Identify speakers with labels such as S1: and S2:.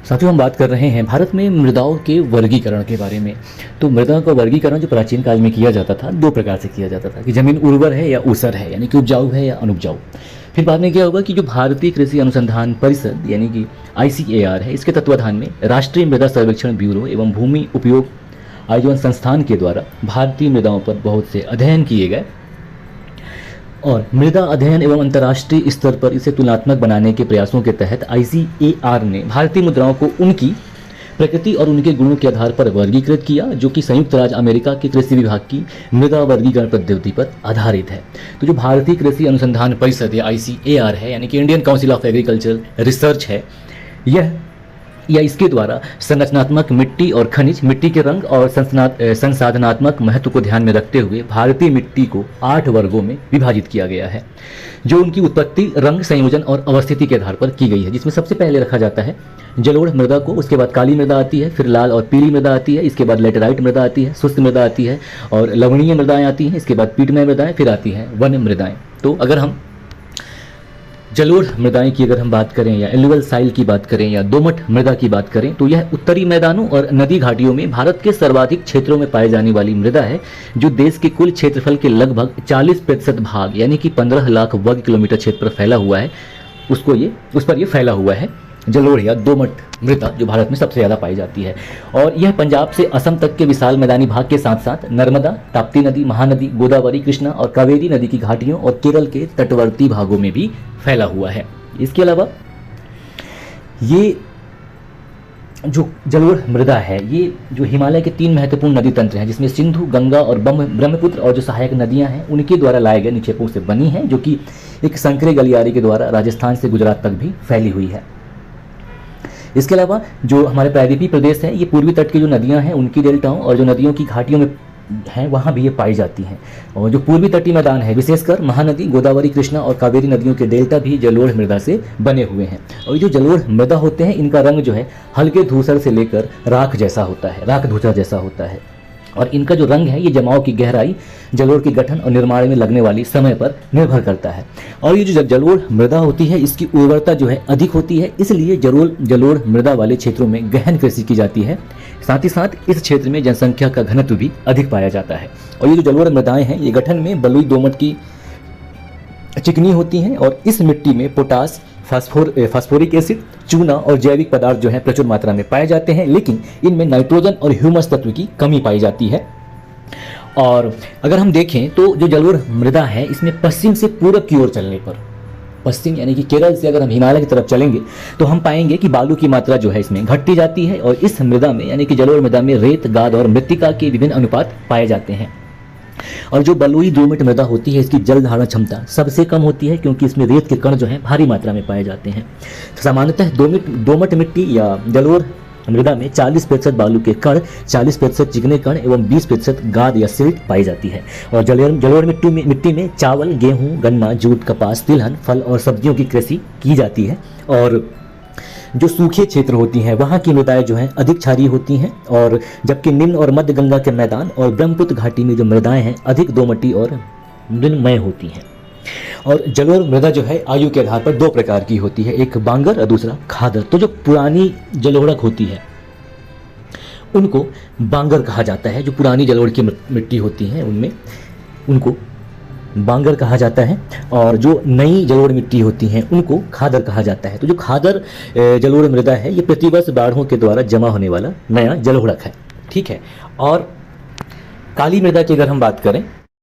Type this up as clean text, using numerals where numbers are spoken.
S1: साथियों, हम बात कर रहे हैं भारत में मृदाओं के वर्गीकरण के बारे में। तो मृदा का वर्गीकरण जो प्राचीन काल में किया जाता था, दो प्रकार से किया जाता था कि जमीन उर्वर है या ऊसर है, यानी कि उपजाऊ है या अनुपजाऊ। फिर बाद में क्या होगा कि जो भारतीय कृषि अनुसंधान परिषद यानी कि ICAR है, इसके तत्वाधान में राष्ट्रीय मृदा सर्वेक्षण ब्यूरो एवं भूमि उपयोग आयोजन संस्थान के द्वारा भारतीय मृदाओं पर बहुत से अध्ययन किए गए और मृदा अध्ययन एवं अंतर्राष्ट्रीय स्तर पर इसे तुलनात्मक बनाने के प्रयासों के तहत ICAR ने भारतीय मुद्राओं को उनकी प्रकृति और उनके गुणों के आधार पर वर्गीकृत किया, जो कि संयुक्त राज्य अमेरिका के कृषि विभाग की मृदा वर्गीकरण पद्धति पर आधारित है। तो जो भारतीय कृषि अनुसंधान परिषद या ICAR है, यानी कि Indian council of agriculture research है, यह या इसके द्वारा संरचनात्मक मिट्टी और खनिज, मिट्टी के रंग और संसाधनात्मक महत्व को ध्यान में रखते हुए भारतीय मिट्टी को 8 वर्गों में विभाजित किया गया है, जो उनकी उत्पत्ति, रंग, संयोजन और अवस्थिति के आधार पर की गई है। जिसमें सबसे पहले रखा जाता है जलोढ़ मृदा को, उसके बाद काली मृदा आती है, फिर लाल और पीली मृदा आती है, इसके बाद लेटेराइट मृदा आती है, शुष्क मृदा आती है और लवणीय मृदाएं आती हैं, इसके बाद पीटमय मृदाएं, फिर आती हैं वन मृदाएं। तो अगर हम जलोढ़ मृदाएं की अगर हम बात करें या एलुवल साइल की बात करें या दोमट मृदा की बात करें, तो यह उत्तरी मैदानों और नदी घाटियों में भारत के सर्वाधिक क्षेत्रों में पाए जाने वाली मृदा है, जो देश के कुल क्षेत्रफल के लगभग 40% भाग यानी कि 15 लाख वर्ग किलोमीटर क्षेत्र पर फैला हुआ है। उस पर ये फैला हुआ है जलोढ़ या दोमट मृदा, जो भारत में सबसे ज़्यादा पाई जाती है। और यह पंजाब से असम तक के विशाल मैदानी भाग के साथ साथ नर्मदा, ताप्ती नदी, महानदी, गोदावरी, कृष्णा और कावेरी नदी की घाटियों और केरल के तटवर्ती भागों में भी फैला हुआ है। इसके अलावा ये जो जलोढ़ मृदा है, ये जो हिमालय के 3 महत्वपूर्ण नदी तंत्र हैं, जिसमें सिंधु, गंगा और ब्रह्मपुत्र और जो सहायक नदियां हैं, उनके द्वारा लाए गए निक्षेपों से बनी है, जो कि एक संकरे गलियारे के द्वारा राजस्थान से गुजरात तक भी फैली हुई है। इसके अलावा जो हमारे प्रायद्वीपीय प्रदेश है, ये पूर्वी तट की जो नदियां हैं उनकी डेल्टाओं और जो नदियों की घाटियों में हैं वहाँ भी ये पाई जाती हैं। और जो पूर्वी तटीय मैदान है, विशेषकर महानदी, गोदावरी, कृष्णा और कावेरी नदियों के डेल्टा भी जलोढ़ मृदा से बने हुए हैं। और जो जलोढ़ मृदा होते हैं, इनका रंग जो है हल्के धूसर से लेकर राख जैसा होता है, राख धूसर जैसा होता है। और इनका जो रंग है, ये जमाव की गहराई, जलोढ़ के गठन और निर्माण में लगने वाली समय पर निर्भर करता है। और ये जो जलोढ़ मृदा होती है, इसकी उर्वरता जो है अधिक होती है, इसलिए जलोढ़ मृदा वाले क्षेत्रों में गहन कृषि की जाती है। साथ ही साथ इस क्षेत्र में जनसंख्या का घनत्व भी अधिक पाया जाता है। और ये जो जलोढ़ मृदाएं हैं, ये गठन में बलुई दोमट की चिकनी होती हैं और इस मिट्टी में पोटास, फास्फोरिक एसिड, चूना और जैविक पदार्थ जो है प्रचुर मात्रा में पाए जाते हैं, लेकिन इनमें नाइट्रोजन और ह्यूमस तत्व की कमी पाई जाती है। और अगर हम देखें तो जो जलोढ़ मृदा है, इसमें पश्चिम से पूरब की ओर चलने पर, पश्चिम यानी कि केरल से अगर हम हिमालय की तरफ चलेंगे तो हम पाएंगे कि बालू की मात्रा जो है इसमें घटती जाती है। और इस मृदा में यानी कि जलोढ़ मृदा में रेत, गाद और मृत्तिका के विभिन्न अनुपात पाए जाते हैं। और जो बलुई दोमट मृदा होती है, इसकी जल धारण क्षमता सबसे कम होती है, क्योंकि इसमें रेत के कण जो हैं भारी मात्रा में पाए जाते हैं। सामान्यतः दोमट मिट्टी या जलोढ़ मृदा में 40% बालू के कण, 40% चिकने कण एवं 20% गाद या सिल्ट पाई जाती है। और जलोढ़ मिट्टी में चावल, गेहूं, गन्ना, जूट, कपास, तिलहन, फल और सब्जियों की कृषि की जाती है। और जो सूखे क्षेत्र होती हैं, वहाँ की मृदाएं जो हैं अधिक क्षारीय होती हैं, और जबकि निम्न और मध्य गंगा के मैदान और ब्रह्मपुत्र घाटी में जो मृदाएं हैं अधिक दोमटी और मृन्मय होती हैं। और जलोढ़ मृदा जो है आयु के आधार पर 2 प्रकार की होती है, एक बांगर और दूसरा खादर। तो जो पुरानी जलोढ़क होती है उनको बांगर कहा जाता है, जो पुरानी जलोढ़ की मिट्टी होती है उनमें उनको बांगर कहा जाता है, और जो नई जलोढ़ मिट्टी होती हैं उनको खादर कहा जाता है। तो जो खादर जलोढ़ मृदा है, ये प्रतिवर्ष बाढ़ों के द्वारा जमा होने वाला नया जलोढ़क है। ठीक है। और काली मृदा की अगर हम बात करें